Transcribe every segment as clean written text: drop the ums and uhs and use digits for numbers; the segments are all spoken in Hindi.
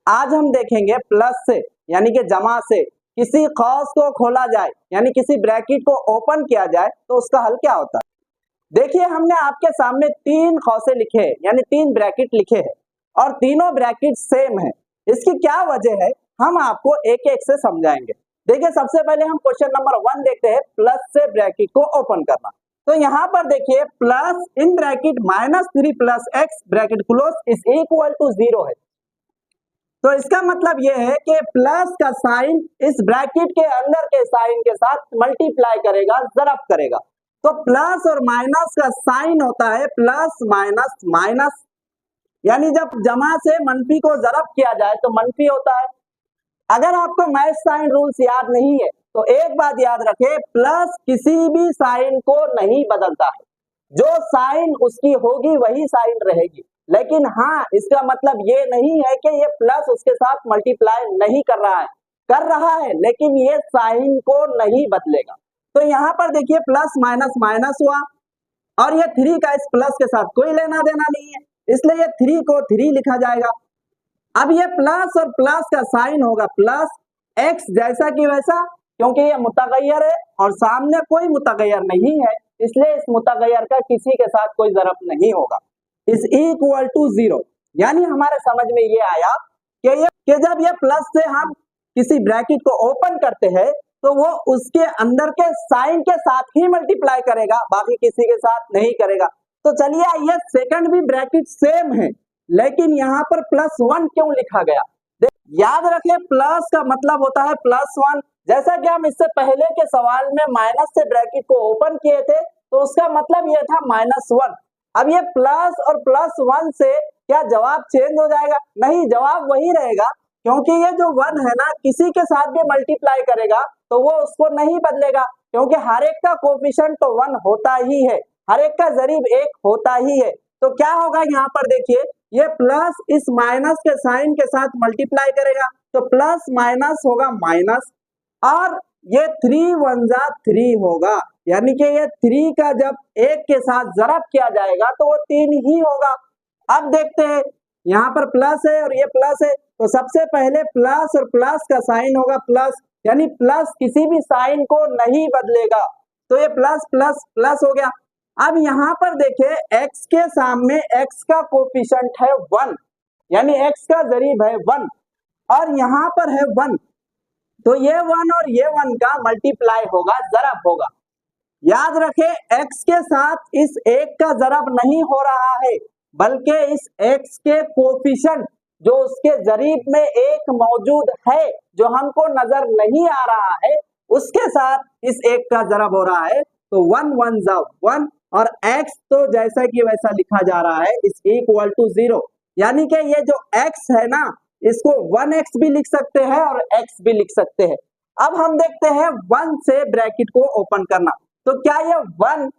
आज हम देखेंगे प्लस से यानी कि जमा से किसी कौस को खोला जाए यानी किसी ब्रैकेट को ओपन किया जाए तो उसका हल क्या होता है। देखिए हमने आपके सामने तीन कौसे लिखे हैं यानी तीन ब्रैकेट लिखे हैं और तीनों ब्रैकेट सेम है। इसकी क्या वजह है हम आपको एक एक से समझाएंगे। देखिए सबसे पहले हम क्वेश्चन नंबर 1 देखते हैं, प्लस से ब्रैकेट को ओपन करना। तो यहाँ पर देखिए plus in bracket -3 plus X bracket close is equal to 0 है। तो इसका मतलब यह है कि प्लस का साइन इस ब्रैकेट के अंदर के साइन के साथ मल्टीप्लाई करेगा, ज़रब करेगा। तो प्लस और माइनस का साइन होता है प्लस माइनस माइनस, यानी जब जमा से मनफी को ज़रब किया जाए तो मनफी होता है। अगर आपको मैथ साइन रूल्स याद नहीं है तो एक बात याद रखें, प्लस किसी भी साइन को नहीं बदलता है, जो साइन उसकी होगी वही साइन रहेगी। लेकिन हाँ, इसका मतलब ये नहीं है कि ये प्लस उसके साथ मल्टीप्लाई नहीं कर रहा है लेकिन ये साइन को नहीं बदलेगा। तो यहाँ पर देखिए प्लस माइनस माइनस हुआ और ये 3 का इस प्लस के साथ कोई लेना देना नहीं है, इसलिए ये 3 को 3 लिखा जाएगा। अब ये प्लस और प्लस का साइन होगा प्लस एक्स जैसा कि वैसा, क्योंकि ये मुतगय्यर है और सामने कोई मुतगय्यर नहीं है, इसलिए इस मुतगय्यर का किसी के साथ कोई ज़रब नहीं होगा। इज इक्वल टू 0, यानी हमारे समझ में ये आया कि जब ये प्लस से हम किसी ब्रैकेट को ओपन करते हैं तो वो उसके अंदर के साइन के साथ ही मल्टीप्लाई करेगा, बाकी किसी के साथ नहीं करेगा। तो चलिए आइए, सेकंड भी ब्रैकेट सेम है लेकिन यहाँ पर +1 क्यों लिखा गया। याद रखें प्लस का मतलब होता है +1। जैसा कि हम इससे पहले के सवाल में माइनस से ब्रैकेट को ओपन किए थे तो उसका मतलब यह था -1। अब ये प्लस और +1 से क्या जवाब चेंज हो जाएगा? नहीं, जवाब वही रहेगा, क्योंकि ये जो 1 है ना किसी के साथ भी मल्टीप्लाई करेगा तो वो उसको नहीं बदलेगा, क्योंकि हर एक का कोफिशिएंट तो 1 होता ही है, हर एक का ज़रीब 1 होता ही है। तो क्या होगा यहाँ पर देखिए, ये प्लस इस माइनस के साइन के साथ मल्टीप्लाई करेगा तो प्लस माइनस होगा माइनस, और ये 3 1 जा 3 होगा, यानी कि ये 3 का जब 1 के साथ ज़रब किया जाएगा तो वो 3 ही होगा। अब देखते हैं, यहाँ पर प्लस है और ये प्लस है, तो सबसे पहले प्लस और प्लस का साइन होगा प्लस, यानी प्लस किसी भी साइन को नहीं बदलेगा, तो ये प्लस प्लस प्लस हो गया। अब यहाँ पर देखिए x के सामने x का कोफिशिएंट है 1, यानी x का ज़रीब है 1 और यहाँ पर है 1, तो ये 1 और ये 1 का मल्टीप्लाई होगा, ज़रब होगा। याद रखें x के साथ इस 1 का ज़रब नहीं हो रहा है, बल्कि इस x के कोफिशिएंट जो उसके ज़रीब में 1 मौजूद है जो हमको नजर नहीं आ रहा है उसके साथ इस 1 का ज़रब हो रहा है, तो 1 1 जा 1 और x तो जैसा कि वैसा लिखा जा रहा है इज इक्वल टू 0, यानी कि ये जो x है ना इसको 1x भी लिख सकते हैं और x भी लिख सकते हैं। अब हम देखते हैं 1 से ब्रैकेट को ओपन करना। तो क्या ये 1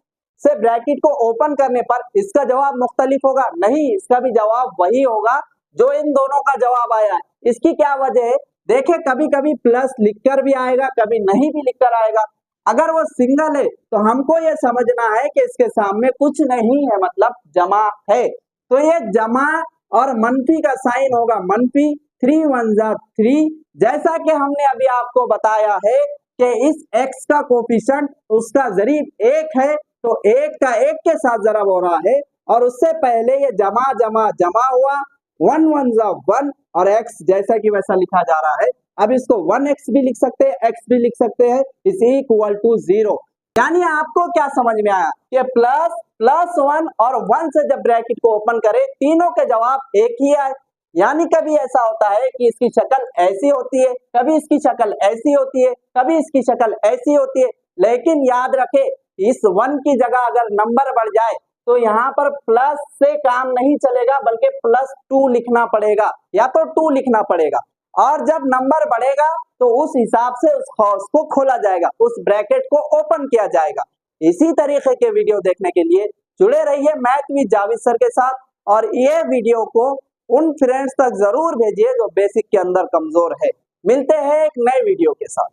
से ब्रैकेट को ओपन करने पर इसका जवाब मुख्तलिफ होगा? नहीं, इसका भी जवाब वही होगा जो इन दोनों का जवाब आया है। इसकी क्या वजह है? देखें, कभी कभी प्लस लिखकर भी आएगा, कभी नहीं भी लिखकर आएगा। अगर वो सिंगल है तो हमको ये समझना है कि इसके सामने कुछ नहीं है, मतलब जमा है, तो ये जमा और मनफी का साइन होगा मनफी, 3 1 जा 3, जैसा कि हमने अभी आपको बताया है कि इस x का कोफिशिएंट उसका ज़रीब 1 है, तो 1 का 1 के साथ ज़रब हो रहा है और उससे पहले ये जमा जमा जमा हुआ, 1 1 जा 1 और x जैसा कि वैसा लिखा जा रहा है। अब इसको 1x भी लिख सकते हैं, x भी लिख सकते हैं, इज इक्वल टू 0। यानी आपको क्या समझ में आया कि प्लस प्लस 1 और 1 से जब ब्रैकेट को ओपन करें तीनों के जवाब एक ही आए। यानी कभी ऐसा होता है कि इसकी शक्ल ऐसी होती है, कभी इसकी शक्ल ऐसी होती है, कभी इसकी शक्ल ऐसी होती है, लेकिन याद रखें इस 1 की जगह अगर नंबर बढ़ जाए तो यहाँ पर प्लस से काम नहीं चलेगा, बल्कि +2 लिखना पड़ेगा या तो 2 लिखना पड़ेगा, और जब नंबर बढ़ेगा तो उस हिसाब से उस कौस को खोला जाएगा, उस ब्रैकेट को ओपन किया जाएगा। इसी तरीके के वीडियो देखने के लिए जुड़े रहिए मैथ विद जावेद सर के साथ, और ये वीडियो को उन फ्रेंड्स तक जरूर भेजिए जो बेसिक के अंदर कमजोर है। मिलते हैं एक नए वीडियो के साथ।